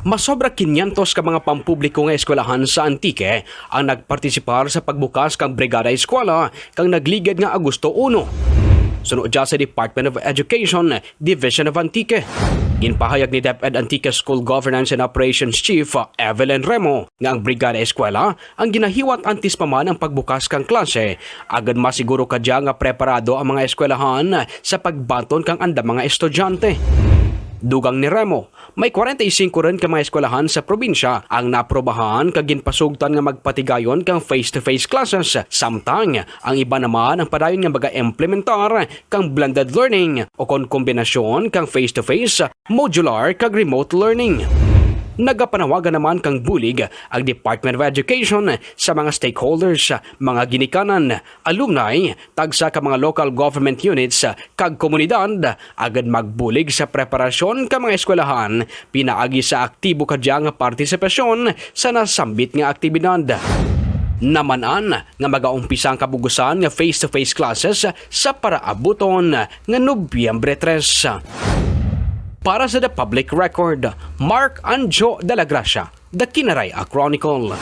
Masobra 500 ka mga pampubliko nga eskwelahan sa Antique ang nagpartisipar sa pagbukas kang Brigada Eskwela kang nagligad nga Agosto 1. Sunod dyan sa Department of Education, Division of Antique. Ginpahayag ni DepEd Antique School Governance and Operations Chief Evelyn Remo nga ang Brigada Eskwela ang ginahiwat antes pa man ang pagbukas kang klase. Agad masiguro ka dyan nga preparado ang mga eskwelahan sa pagbanton kang andang mga estudyante. Dugang ni Remo, may 45 rin ka mga eskwelahan sa probinsya ang naprobahan kag ginpasugtan nga magpatigayon kang face-to-face classes. Samtang ang iba naman ang padayon nga baga-implementar kang blended learning o kon kombinasyon kang face-to-face, modular kag remote learning. Nagapanawagan naman kang bulig ang Department of Education sa mga stakeholders, mga ginikanan, alumni, tagsa ka mga local government units, kag komunidad, agad magbulig sa preparasyon ka mga eskwelahan, pinaagi sa aktibo kadya nga partisipasyon sa nasambit nga aktibidad. Namanan nga magaumpisa ang kabugusan nga face-to-face classes sa paraabuton nga Nobyembre 3. Para sa The Public Record, Mark Anjo de la Gracia, The Kinaraya Chronicle.